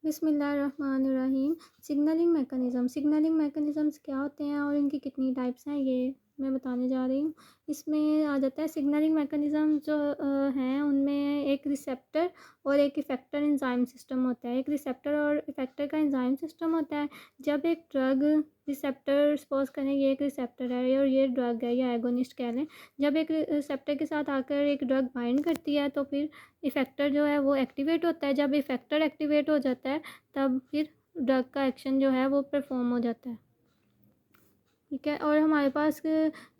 बिस्मिल्लाहिर्रहमानिर्रहीम। Signalling mechanisms क्या होते हैं और इनकी कितनी टाइप्स हैं, ये मैं बताने जा रही हूँ। इसमें आ जाता है सिग्नलिंग मैकेनिज़्म जो हैं उनमें एक रिसेप्टर और एक इफ़ेक्टर एंजाइम सिस्टम होता है। एक रिसेप्टर और इफ़ेक्टर का एंजाइम सिस्टम होता है। जब एक ड्रग रिसेप्टर, सपोज़ करें ये एक रिसेप्टर है और ये ड्रग है या एगोनिस्ट कह लें। जब एक रिसेप्टर के साथ आकर एक ड्रग बाइंड करती है तो फिर इफ़ेक्टर जो है वो एक्टिवेट होता है। जब इफ़ेक्टर एक्टिवेट हो जाता है तब फिर ड्रग का एक्शन जो है वो परफॉर्म हो जाता है। ठीक है। और हमारे पास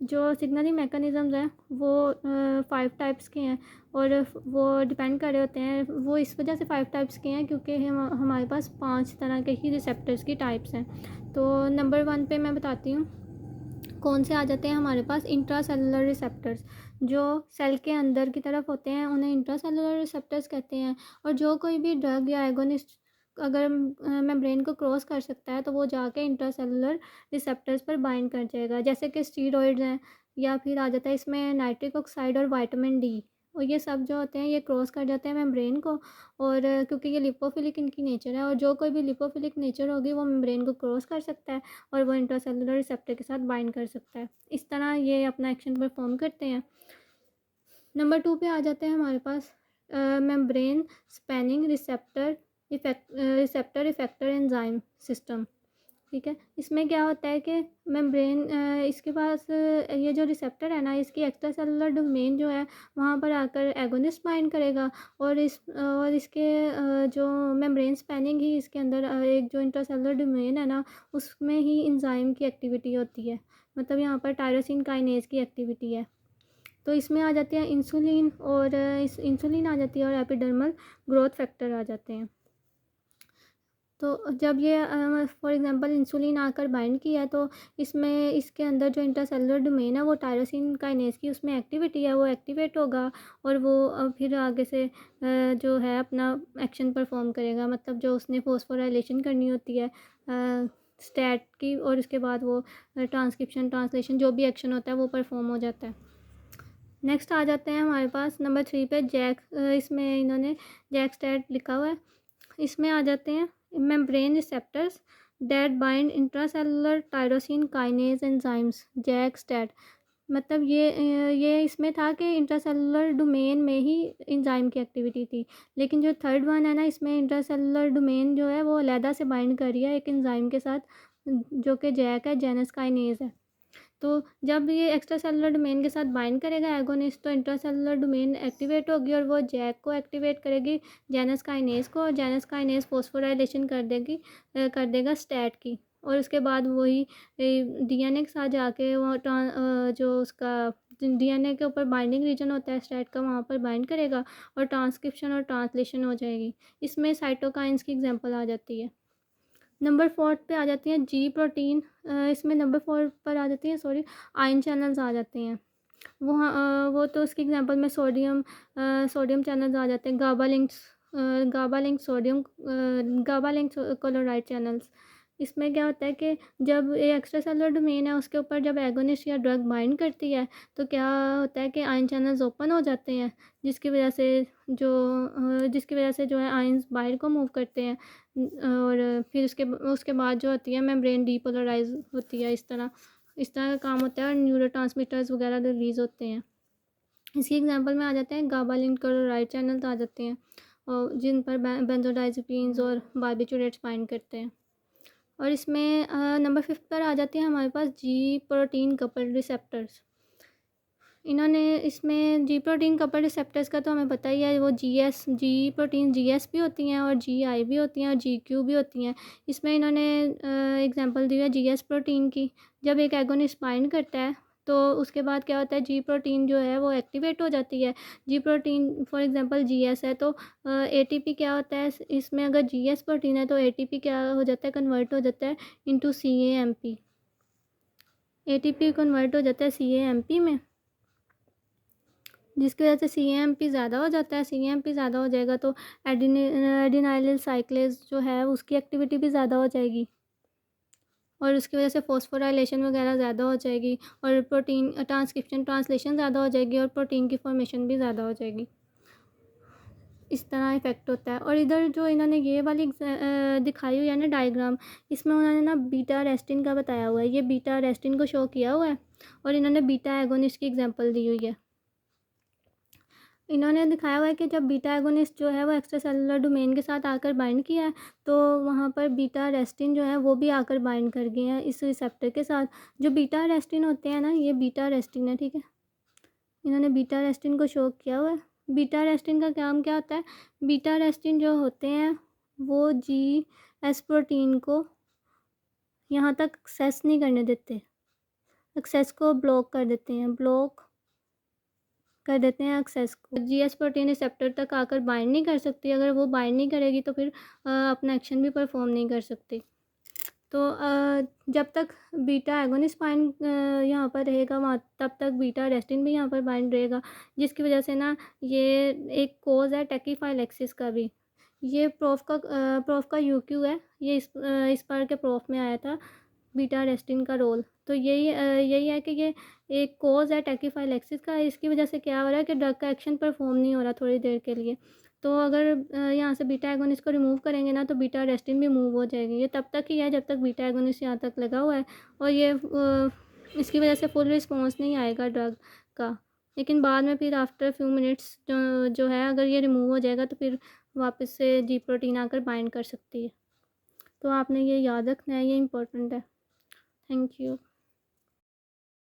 जो सिग्नलिंग मैकेनिज़म्स हैं वो 5 टाइप्स के हैं और वो डिपेंड कर रहे होते हैं। वो इस वजह से 5 टाइप्स के हैं क्योंकि हमारे पास 5 तरह के ही रिसेप्टर्स की टाइप्स हैं। तो नंबर 1 पे मैं बताती हूँ कौन से आ जाते हैं हमारे पास। इंट्रा सेलुलर रिसेप्टर्स जो सेल के अंदर की तरफ होते हैं उन्हें इंट्रा सेलुलर रिसेप्टर्स कहते हैं। और जो कोई भी ड्रग या एगोनिस्ट अगर मेम्ब्रेन को क्रॉस कर सकता है तो वो जाके इंट्रा सेलुलर रिसेप्टर्स पर बाइंड कर जाएगा। जैसे कि स्टीरॉइड्स हैं या फिर आ जाता है इसमें नाइट्रिक ऑक्साइड और विटामिन डी। और ये सब जो होते हैं ये क्रॉस कर जाते हैं मेम्ब्रेन को। और क्योंकि ये लिपोफिलिक इनकी नेचर है और जो कोई भी लिपोफिलिक नेचर होगी वो मेम्ब्रेन को क्रॉस कर सकता है और वो इंट्रासेलुलर रिसेप्टर के साथ बाइंड कर सकता है। इस तरह ये अपना एक्शन परफॉर्म करते हैं। नंबर 2 पे आ जाते हैं हमारे पास membrane spanning receptor effector enzyme system. ठीक है। इसमें क्या होता है कि मेम्ब्रेन इसके पास ये जो रिसेप्टर है ना इसकी एक्स्ट्रा सेलुलर डोमेन जो है वहाँ पर आकर एगोनिस्ट बाइंड करेगा और इसके जो मेम्ब्रेन स्पैनिंग ही इसके अंदर एक जो इंट्रासेलुलर डोमेन है ना उसमें ही एंजाइम की एक्टिविटी होती है। मतलब यहाँ पर टायरोसिन काइनेज की एक्टिविटी है। तो इसमें आ जाते हैं इंसुलिन और इस इंसुलिन आ जाती है और एपिडर्मल ग्रोथ फैक्टर आ जाते हैं। तो जब ये फॉर एग्जांपल इंसुलिन आकर बाइंड किया है तो इसमें इसके अंदर जो इंट्रासेलुलर डोमेन है वो टायरोसिन काइनेज की उसमें एक्टिविटी है वो एक्टिवेट होगा और वो फिर आगे से जो है अपना एक्शन परफॉर्म करेगा। मतलब जो उसने फॉस्फोराइलेशन करनी होती है स्टैट की और उसके बाद वो ट्रांसक्रिप्शन ट्रांसलेशन जो भी एक्शन होता है वो परफॉर्म हो जाता है। नेक्स्ट आ जाते हैं हमारे पास नंबर 3 पे जैक। इसमें इन्होंने जैक स्टैट लिखा हुआ है। इसमें आ जाते हैं membrane receptors that bind intracellular tyrosine kinase enzymes JAK STAT. मतलब ये इसमें था कि इंट्रासेलुलर डोमेन में ही एंजाइम की एक्टिविटी थी। लेकिन जो थर्ड वन है ना इसमें इंट्रासेलुलर डोमेन जो है वो अलहदा से बाइंड कर रही है एक एंजाइम के साथ जो कि जैक है जेनस काइनेज है। तो जब ये एक्स्ट्रा सेलुलर डोमेन के साथ बाइंड करेगा एगोनिस्ट तो इंट्रा सेलुलर डोमेन एक्टिवेट होगी और वो जैक को एक्टिवेट करेगी जेनस काइनेज को और जेनस काइनेज फॉस्फोराइलेशन कर देगा स्टैट की। और उसके बाद वही डीएनए के साथ जाके वो जो उसका डीएनए के ऊपर बाइंडिंग रीजन होता है स्टैट का वहाँ पर बाइंड करेगा और ट्रांसक्रिप्शन और ट्रांसलेशन हो जाएगी। इसमें साइटोकाइंस की एग्जांपल आ जाती है। नंबर 4 पे आ जाती हैं जी प्रोटीन। इसमें नंबर 4 पर आ जाती हैं आयन चैनल्स आ जाते हैं। वो तो उसकी एग्जांपल में सोडियम चैनल्स आ जाते हैं। गाबा लिंक क्लोराइड चैनल्स। इसमें क्या होता है कि जब ये एक्स्ट्रा सेलुलर डोमेन है उसके ऊपर जब एगोनिस्ट या ड्रग बाइंड करती है तो क्या होता है कि आयन चैनल्स ओपन हो जाते हैं जिसकी वजह से जो है आयंस बाहर को मूव करते हैं। और फिर उसके बाद जो होती है मेम्ब्रेन डीपोलराइज होती है। इस तरह का काम होता है और न्यूरोट्रांसमीटर्स वगैरह रिलीज़ होते हैं। इसकी एग्जांपल में आ जाते हैं गाबालिन क्लोराइड चैनल्स आ जाते हैं और जिन पर बेंजोडाइज़ेपीन्स और बारबिटूरेट्स बाइंड करते हैं। और इसमें नंबर 5 पर आ जाती है हमारे पास जी प्रोटीन कपल रिसेप्टर्स। इन्होंने इसमें जी प्रोटीन कपल रिसेप्टर्स का तो हमें पता ही है। वो जी प्रोटीन जीएस भी होती हैं और जीआई भी होती हैं और जीक्यू भी होती हैं। इसमें इन्होंने एग्जांपल दी है जीएस प्रोटीन की। जब एक एगोनिस्ट बाइंड करता है तो उसके बाद क्या होता है जी प्रोटीन जो है वो एक्टिवेट हो जाती है। जी प्रोटीन फॉर एग्जांपल जीएस है तो एटीपी क्या होता है इसमें अगर जीएस प्रोटीन है तो एटीपी क्या हो जाता है कन्वर्ट हो जाता है इनटू सीएएमपी। एटीपी कन्वर्ट हो जाता है सीएएमपी में जिसकी वजह से सीएमपी ज़्यादा हो जाता है। सीएमपी ज़्यादा हो जाएगा तो एडिनाइलिल साइक्लेज जो है उसकी एक्टिविटी भी ज़्यादा हो जाएगी और उसकी वजह से फॉस्फोराइलेशन वगैरह ज़्यादा हो जाएगी और प्रोटीन ट्रांसक्रिप्शन ट्रांसलेशन ज़्यादा हो जाएगी और प्रोटीन की फॉर्मेशन भी ज़्यादा हो जाएगी। इस तरह इफ़ेक्ट होता है। और इधर जो इन्होंने ये वाली दिखाई हुई है ना डायग्राम, इसमें उन्होंने ना बीटा रेस्टिन का बताया हुआ है, ये बीटा रेस्टिन को शो किया हुआ है और इन्होंने बीटा एगोनिस्ट की एग्जांपल दी हुई है। इन्होंने दिखाया हुआ है कि जब बीटा एगोनिस्ट जो है वो एक्स्ट्रा सेलुलर डोमेन के साथ आकर बाइंड किया है तो वहाँ पर बीटा रेस्टिन जो है वो भी आकर बाइंड कर गए हैं इस रिसेप्टर के साथ। जो बीटा रेस्टिन होते हैं ना, ये बीटा रेस्टिन है, ठीक है। इन्होंने बीटा रेस्टिन को शो किया हुआ है। बीटा रेस्टिन का काम क्या होता है? बीटा रेस्टिन जो होते हैं वो GS प्रोटीन को यहाँ तक एक्सेस नहीं करने देते, एक्सेस को ब्लॉक कर देते हैं, एक्सेस को। GS प्रोटीन रिसेप्टर तक आकर बाइंड नहीं कर सकती, अगर वो बाइंड नहीं करेगी तो फिर अपना एक्शन भी परफॉर्म नहीं कर सकती। तो जब तक बीटा एगोनिस्ट बाइंड यहाँ पर रहेगा वहाँ तब तक बीटा रेस्टिन भी यहाँ पर बाइंड रहेगा, जिसकी वजह से ना ये एक कोज है टैकीफाइलैक्सिस का भी। ये प्रोफ का UQ है, ये इस बार के प्रोफ में आया था बीटा रेस्टिन का रोल। तो यही है कि ये एक कोज है टैकीफाइलैक्सिस का। इसकी वजह से क्या हो रहा है कि ड्रग का एक्शन परफॉर्म नहीं हो रहा थोड़ी देर के लिए। तो अगर यहाँ से बीटा एगोनिस्ट को रिमूव करेंगे ना तो बीटा रेस्टिन भी मूव हो जाएगी। ये तब तक ही है जब तक बीटा एगोनिस्ट यहाँ तक लगा हुआ है और ये इसकी वजह से फुल रिस्पॉन्स नहीं आएगा ड्रग का। लेकिन बाद में फिर आफ्टर फ्यू मिनट्स जो है अगर ये रिमूव हो जाएगा तो फिर वापस से G प्रोटीन आकर बाइंड कर सकती है। तो आपने ये याद रखना है, ये इम्पोर्टेंट है। Thank you.